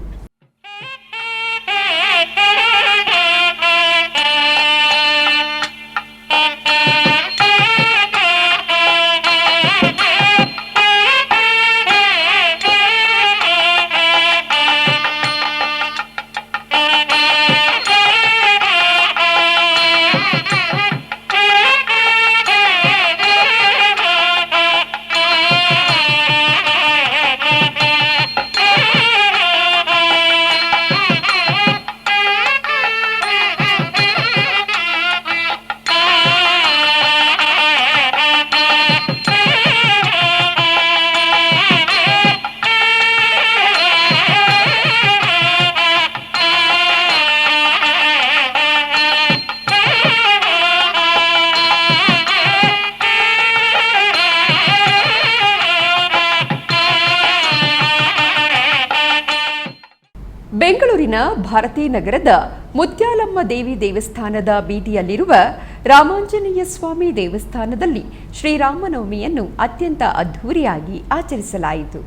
ಬೆಂಗಳೂರಿನ ಭಾರತೀ ನಗರದ ಮುತ್ಯಾಲಮ್ಮ ದೇವಿ ದೇವಸ್ಥಾನದ ಬೀದಿಯಲ್ಲಿರುವ ರಾಮಾಂಜನೇಯ ಸ್ವಾಮಿ ದೇವಸ್ಥಾನದಲ್ಲಿ ಶ್ರೀರಾಮನವಮಿಯನ್ನು ಅತ್ಯಂತ ಅದ್ಧೂರಿಯಾಗಿ ಆಚರಿಸಲಾಯಿತು.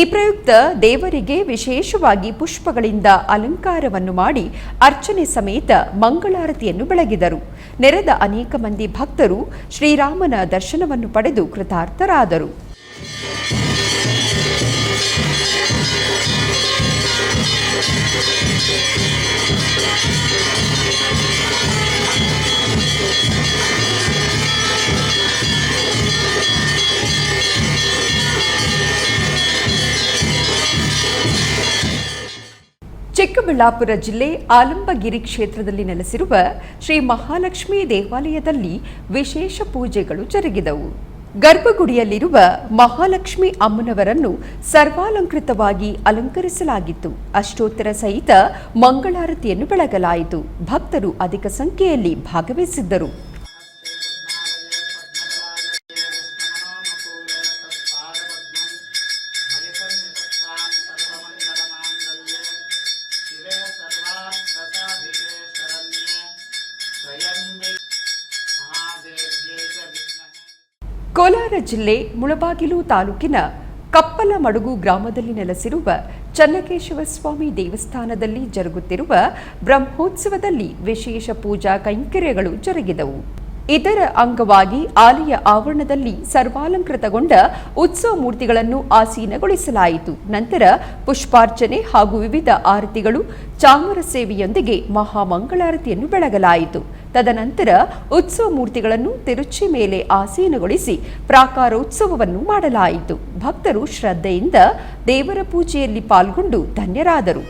ಈ ಪ್ರಯುಕ್ತ ದೇವರಿಗೆ ವಿಶೇಷವಾಗಿ ಪುಷ್ಪಗಳಿಂದ ಅಲಂಕಾರವನ್ನು ಮಾಡಿ ಅರ್ಚನೆ ಸಮೇತ ಮಂಗಳಾರತಿಯನ್ನು ಬೆಳಗಿದರು. ನೆರೆದ ಅನೇಕ ಮಂದಿ ಭಕ್ತರು ಶ್ರೀರಾಮನ ದರ್ಶನವನ್ನು ಪಡೆದು ಕೃತಾರ್ಥರಾದರು. ಚಿಕ್ಕಬಳ್ಳಾಪುರ ಜಿಲ್ಲೆ ಆಲಂಬಗಿರಿ ಕ್ಷೇತ್ರದಲ್ಲಿ ನೆಲೆಸಿರುವ ಶ್ರೀ ಮಹಾಲಕ್ಷ್ಮಿ ದೇವಾಲಯದಲ್ಲಿ ವಿಶೇಷ ಪೂಜೆಗಳು ಜರುಗಿದವು. ಗರ್ಭಗುಡಿಯಲ್ಲಿರುವ ಮಹಾಲಕ್ಷ್ಮಿ ಅಮ್ಮನವರನ್ನು ಸರ್ವಾಲಂಕೃತವಾಗಿ ಅಲಂಕರಿಸಲಾಗಿತ್ತು. ಅಷ್ಟೋತ್ತರ ಸಹಿತ ಮಂಗಳಾರತಿಯನ್ನು ಬೆಳಗಲಾಯಿತು. ಭಕ್ತರು ಅಧಿಕ ಸಂಖ್ಯೆಯಲ್ಲಿ ಭಾಗವಹಿಸಿದ್ದರು. ಕೋಲಾರ ಜಿಲ್ಲೆ ಮುಳಬಾಗಿಲು ತಾಲೂಕಿನ ಕಪ್ಪಲಮಡುಗು ಗ್ರಾಮದಲ್ಲಿ ನೆಲೆಸಿರುವ ಚನ್ನಕೇಶವ ಸ್ವಾಮಿ ದೇವಸ್ಥಾನದಲ್ಲಿ ಜರುಗುತ್ತಿರುವ ಬ್ರಹ್ಮೋತ್ಸವದಲ್ಲಿ ವಿಶೇಷ ಪೂಜಾ ಕೈಂಕರ್ಯಗಳು ಜರುಗಿದವು. ಇದರ ಅಂಗವಾಗಿ ಆಲಯ ಆವರಣದಲ್ಲಿ ಸರ್ವಾಲಂಕೃತಗೊಂಡ ಉತ್ಸವ ಮೂರ್ತಿಗಳನ್ನು ಆಸೀನಗೊಳಿಸಲಾಯಿತು. ನಂತರ ಪುಷ್ಪಾರ್ಚನೆ ಹಾಗೂ ವಿವಿಧ ಆರತಿಗಳು, ಚಾಮರ ಸೇವೆಯೊಂದಿಗೆ ಮಹಾಮಂಗಳಾರತಿಯನ್ನು ಬೆಳಗಲಾಯಿತು. ತದನಂತರ ಉತ್ಸವ ಮೂರ್ತಿಗಳನ್ನು ತಿರುಚಿ ಮೇಲೆ ಆಸೀನಗೊಳಿಸಿ ಪ್ರಾಕಾರೋತ್ಸವವನ್ನು ಮಾಡಲಾಯಿತು. ಭಕ್ತರು ಶ್ರದ್ಧೆಯಿಂದ ದೇವರ ಪೂಜೆಯಲ್ಲಿ ಪಾಲ್ಗೊಂಡು ಧನ್ಯರಾದರು.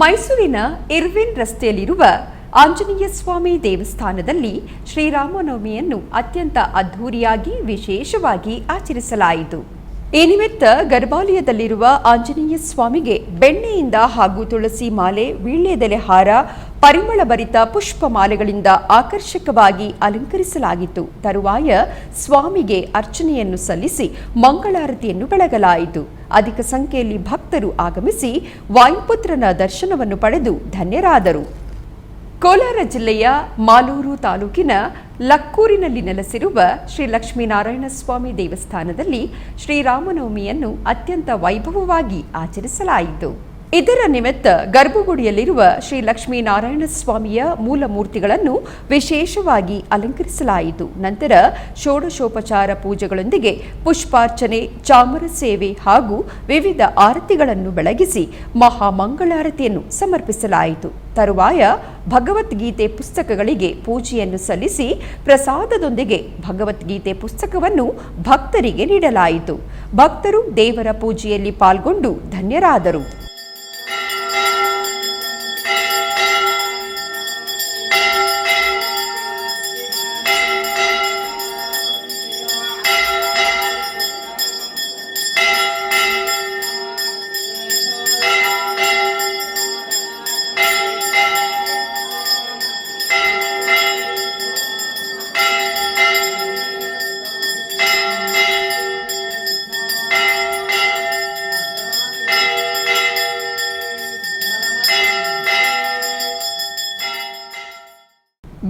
ಮೈಸೂರಿನ ಇರ್ವಿನ್ ರಸ್ತೆಯಲ್ಲಿರುವ ಆಂಜನೇಯ ಸ್ವಾಮಿ ದೇವಸ್ಥಾನದಲ್ಲಿ ಶ್ರೀರಾಮನವಮಿಯನ್ನು ಅತ್ಯಂತ ಅದ್ಧೂರಿಯಾಗಿ ವಿಶೇಷವಾಗಿ ಆಚರಿಸಲಾಯಿತು. ಈ ನಿಮಿತ್ತ ಗರ್ಭಾಲಯದಲ್ಲಿರುವ ಆಂಜನೇಯ ಸ್ವಾಮಿಗೆ ಬೆಣ್ಣೆಯಿಂದ ಹಾಗೂ ತುಳಸಿ ಮಾಲೆ, ವೀಳ್ಯದೆಲೆ ಹಾರ, ಪರಿಮಳ ಭರಿತ ಪುಷ್ಪ ಮಾಲೆಗಳಿಂದ ಆಕರ್ಷಕವಾಗಿ ಅಲಂಕರಿಸಲಾಗಿತ್ತು. ತರುವಾಯ ಸ್ವಾಮಿಗೆ ಅರ್ಚನೆಯನ್ನು ಸಲ್ಲಿಸಿ ಮಂಗಳಾರತಿಯನ್ನು ಬೆಳಗಲಾಯಿತು. ಅಧಿಕ ಸಂಖ್ಯೆಯಲ್ಲಿ ಭಕ್ತರು ಆಗಮಿಸಿ ವಾಯುಪುತ್ರನ ದರ್ಶನವನ್ನು ಪಡೆದು ಧನ್ಯರಾದರು. ಕೋಲಾರ ಜಿಲ್ಲೆಯ ಮಾಲೂರು ತಾಲೂಕಿನ ಲಕ್ಕೂರಿನಲ್ಲಿ ನೆಲೆಸಿರುವ ಶ್ರೀ ಲಕ್ಷ್ಮೀನಾರಾಯಣ ಸ್ವಾಮಿ ದೇವಸ್ಥಾನದಲ್ಲಿ ಶ್ರೀರಾಮನವಮಿಯನ್ನು ಅತ್ಯಂತ ವೈಭವವಾಗಿ ಆಚರಿಸಲಾಯಿತು. ಇದರ ನಿಮಿತ್ತ ಗರ್ಭಗುಡಿಯಲ್ಲಿರುವ ಶ್ರೀ ಲಕ್ಷ್ಮೀನಾರಾಯಣ ಸ್ವಾಮಿಯ ಮೂಲ ಮೂರ್ತಿಗಳನ್ನು ವಿಶೇಷವಾಗಿ ಅಲಂಕರಿಸಲಾಯಿತು. ನಂತರ ಷೋಡಶೋಪಚಾರ ಪೂಜೆಗಳೊಂದಿಗೆ ಪುಷ್ಪಾರ್ಚನೆ, ಚಾಮರ ಸೇವೆ ಹಾಗೂ ವಿವಿಧ ಆರತಿಗಳನ್ನು ಬೆಳಗಿಸಿ ಮಹಾಮಂಗಳಾರತಿಯನ್ನು ಸಮರ್ಪಿಸಲಾಯಿತು. ತರುವಾಯ ಭಗವದ್ಗೀತೆ ಪುಸ್ತಕಗಳಿಗೆ ಪೂಜೆಯನ್ನು ಸಲ್ಲಿಸಿ ಪ್ರಸಾದದೊಂದಿಗೆ ಭಗವದ್ಗೀತೆ ಪುಸ್ತಕವನ್ನು ಭಕ್ತರಿಗೆ ನೀಡಲಾಯಿತು. ಭಕ್ತರು ದೇವರ ಪೂಜೆಯಲ್ಲಿ ಪಾಲ್ಗೊಂಡು ಧನ್ಯರಾದರು.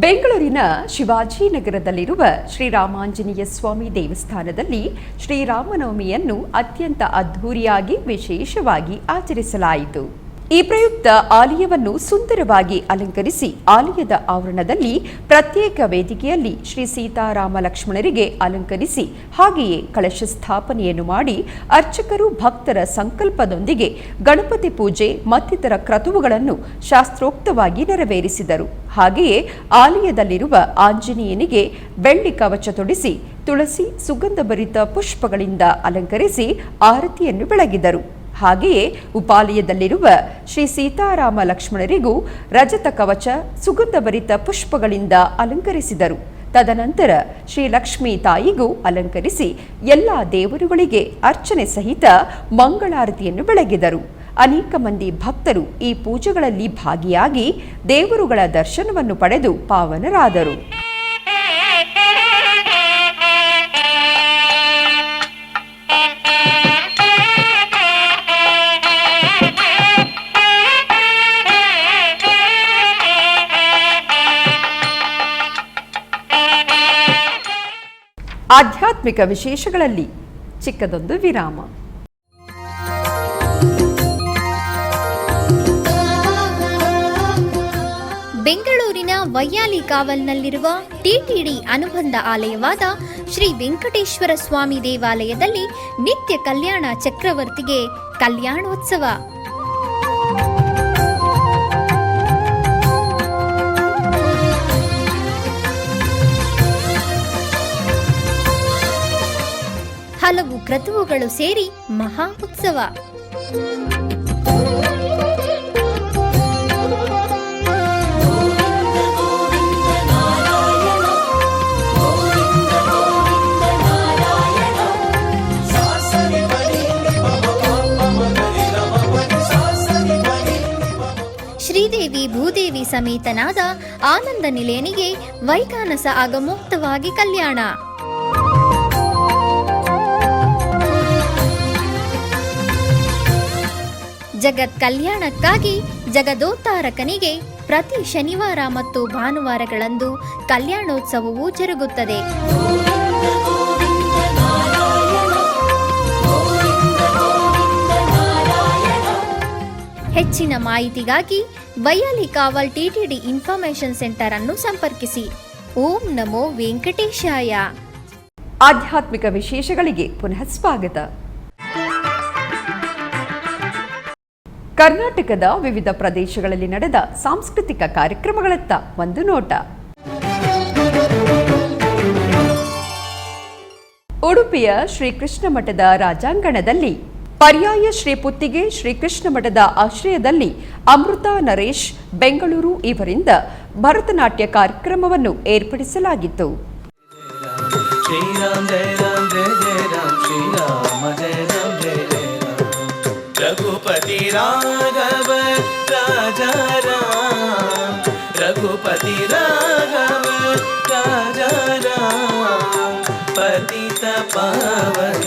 ಬೆಂಗಳೂರಿನ ಶಿವಾಜಿನಗರದಲ್ಲಿರುವ ಶ್ರೀರಾಮಾಂಜನೇಯ ಸ್ವಾಮಿ ದೇವಸ್ಥಾನದಲ್ಲಿ ಶ್ರೀರಾಮನವಮಿಯನ್ನು ಅತ್ಯಂತ ಅದ್ಧೂರಿಯಾಗಿ ವಿಶೇಷವಾಗಿ ಆಚರಿಸಲಾಯಿತು. ಈ ಪ್ರಯುಕ್ತ ಆಲಯವನ್ನು ಸುಂದರವಾಗಿ ಅಲಂಕರಿಸಿ ಆಲಯದ ಆವರಣದಲ್ಲಿ ಪ್ರತ್ಯೇಕ ವೇದಿಕೆಯಲ್ಲಿ ಶ್ರೀ ಸೀತಾರಾಮ ಲಕ್ಷ್ಮಣರಿಗೆ ಅಲಂಕರಿಸಿ ಹಾಗೆಯೇ ಕಳಶ ಸ್ಥಾಪನೆಯನ್ನು ಮಾಡಿ ಅರ್ಚಕರು ಭಕ್ತರ ಸಂಕಲ್ಪದೊಂದಿಗೆ ಗಣಪತಿ ಪೂಜೆ ಮತ್ತಿತರ ಕ್ರತುವುಗಳನ್ನು ಶಾಸ್ತ್ರೋಕ್ತವಾಗಿ ನೆರವೇರಿಸಿದರು. ಹಾಗೆಯೇ ಆಲಯದಲ್ಲಿರುವ ಆಂಜನೇಯನಿಗೆ ಬೆಳ್ಳಿ ಕವಚ ತೊಡಿಸಿ ತುಳಸಿ, ಸುಗಂಧಭರಿತ ಪುಷ್ಪಗಳಿಂದ ಅಲಂಕರಿಸಿ ಆರತಿಯನ್ನು ಬೆಳಗಿದರು. ಹಾಗೆಯೇ ಉಪಾಲಯದಲ್ಲಿರುವ ಶ್ರೀ ಸೀತಾರಾಮ ಲಕ್ಷ್ಮಣರಿಗೂ ರಜತ ಕವಚ, ಸುಗಂಧಭರಿತ ಪುಷ್ಪಗಳಿಂದ ಅಲಂಕರಿಸಿದರು. ತದನಂತರ ಶ್ರೀ ಲಕ್ಷ್ಮೀ ತಾಯಿಗೂ ಅಲಂಕರಿಸಿ ಎಲ್ಲ ದೇವರುಗಳಿಗೆ ಅರ್ಚನೆ ಸಹಿತ ಮಂಗಳಾರತಿಯನ್ನು ಬೆಳಗಿದರು. ಅನೇಕ ಮಂದಿ ಭಕ್ತರು ಈ ಪೂಜೆಗಳಲ್ಲಿ ಭಾಗಿಯಾಗಿ ದೇವರುಗಳ ದರ್ಶನವನ್ನು ಪಡೆದು ಪಾವನರಾದರು. ಆಧ್ಯಾತ್ಮಿಕ ವಿಶೇಷಗಳಲ್ಲಿ ಚಿಕ್ಕದೊಂದು ವಿರಾಮ. ಬೆಂಗಳೂರಿನ ವೈಯಾಲಿ ಕಾವಲ್ನಲ್ಲಿರುವ ಟಿಟಿಡಿ ಅನುಬಂಧ ಆಲಯವಾದ ಶ್ರೀ ವೆಂಕಟೇಶ್ವರ ಸ್ವಾಮಿ ದೇವಾಲಯದಲ್ಲಿ ನಿತ್ಯ ಕಲ್ಯಾಣ ಚಕ್ರವರ್ತಿಗೆ ಕಲ್ಯಾಣೋತ್ಸವ. ಹಲವು ಕ್ರತುವುಗಳು ಸೇರಿ ಮಹಾ ಉತ್ಸವ. ಶ್ರೀದೇವಿ ಭೂದೇವಿ ಸಮೇತನಾದ ಆನಂದ ನಿಲಯನಿಗೆ ವೈಖಾನಸ ಆಗಮೋಕ್ತವಾಗಿ ಕಲ್ಯಾಣ. ಜಗತ್ ಕಲ್ಯಾಣಕ್ಕಾಗಿ ಜಗದೋತ್ತಾರಕನಿಗೆ ಪ್ರತಿ ಶನಿವಾರ ಮತ್ತು ಭಾನುವಾರಗಳಂದು ಕಲ್ಯಾಣೋತ್ಸವವು ಜರುಗುತ್ತದೆ. ಹೆಚ್ಚಿನ ಮಾಹಿತಿಗಾಗಿ ವೈಯಾಲಿ ಕಾವಲ್ ಟಿಟಿಡಿ ಇನ್ಫಾರ್ಮೇಶನ್ ಸೆಂಟರ್ ಅನ್ನು ಸಂಪರ್ಕಿಸಿ. ಓಂ ನಮೋ ವೆಂಕಟೇಶಾಯ. ಆಧ್ಯಾತ್ಮಿಕ ವಿಶೇಷಗಳಿಗೆ ಪುನಃ ಸ್ವಾಗತ. ಕರ್ನಾಟಕದ ವಿವಿಧ ಪ್ರದೇಶಗಳಲ್ಲಿ ನಡೆದ ಸಾಂಸ್ಕೃತಿಕ ಕಾರ್ಯಕ್ರಮಗಳತ್ತ ಒಂದು ನೋಟ. ಉಡುಪಿಯ ಶ್ರೀಕೃಷ್ಣ ಮಠದ ರಾಜಾಂಗಣದಲ್ಲಿ ಪರ್ಯಾಯ ಶ್ರೀ ಪುತ್ತಿಗೆ ಶ್ರೀಕೃಷ್ಣ ಮಠದ ಆಶ್ರಯದಲ್ಲಿ ಅಮೃತ ನರೇಶ್ ಬೆಂಗಳೂರು ಇವರಿಂದ ಭರತನಾಟ್ಯ ಕಾರ್ಯಕ್ರಮವನ್ನು ಏರ್ಪಡಿಸಲಾಗಿತ್ತು. रघुपति राघव राजा राम, रघुपति राघव राजा राम, पतित पावन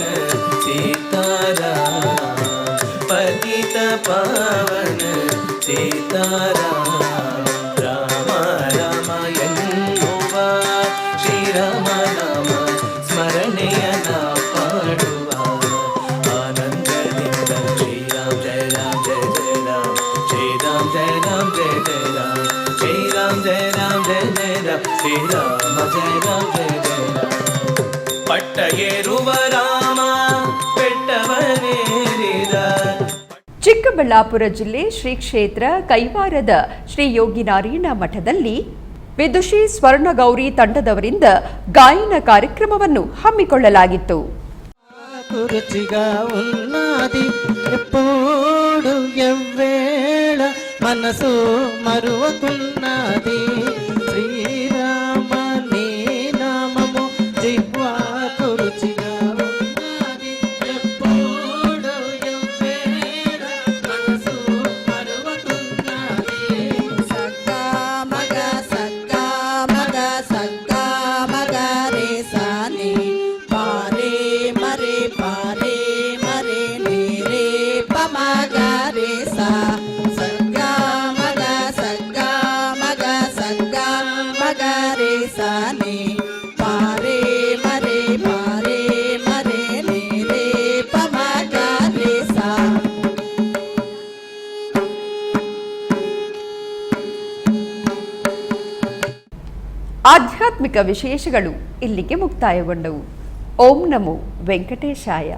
सीताराम, पतित पावन सीताराम. राम राम ಎನ್ನುವ ಶ್ರೀರಾಮ ನಾಮ ಸ್ಮರಣೆಯ ಪಾಡುವ ಆನಂದದಿಂದ ಶ್ರೀರಾಮ್ ಜಯ ರಾಮ್ ಜಯ ಜಯ ರಾಮ್, ಶ್ರೀರಾಮ್ ಜಯ ರಾಮ್ ಜಯ ಜಯ ರಾಮ್, ಶ್ರೀರಾಮ್ ಜಯ ರಾಮ್ ಜಯ ಜಯ ರಾಮ್, ಶ್ರೀರಾಮ ಜಯ ರಾಮ್ ಜಯ ಜಯ ರಾಮ್. ಪಟ್ಟ ಏರುವ ರಾಮ ಬೆಟ್ಟವನೇರಿದ. ಚಿಕ್ಕಬಳ್ಳಾಪುರ ಜಿಲ್ಲೆ ಶ್ರೀ ಕ್ಷೇತ್ರ ಕೈವಾರದ ಶ್ರೀ ಯೋಗಿನಾರಾಯಣ ಮಠದಲ್ಲಿ ವಿದುಷಿ ಸ್ವರ್ಣಗೌರಿ ತಂಡದವರಿಂದ ಗಾಯನ ಕಾರ್ಯಕ್ರಮವನ್ನು ಹಮ್ಮಿಕೊಳ್ಳಲಾಗಿತ್ತು. కురుచిగా ఉన్నది ఎప్పుడు ఎవ్వేళ మనసు మరువకున్నది శ్రీరామ నీ నామము జిహ్వా కురుచిగా ఉన్నది ఎప్పుడు ఎవ్వేళ మనసు మరువకున్నది. సక్కా మగ సక్కా మగ సక్కా మగ రే సాని పారే మరే పారే మరే నీ రే పమగ రే సా సగ్గా మగ సగ్గా మగ సగ్గా మగ రే సాని పారే మరే పారే మరే నీ రే పమగ రే సా. ಆಧ್ಯಾತ್ಮಿಕ ವಿಶೇಷಗಳು ಇಲ್ಲಿಗೆ ಮುಕ್ತಾಯಗೊಂಡವು. ಓಂ ನಮೋ ವೆಂಕಟೇಶಾಯ.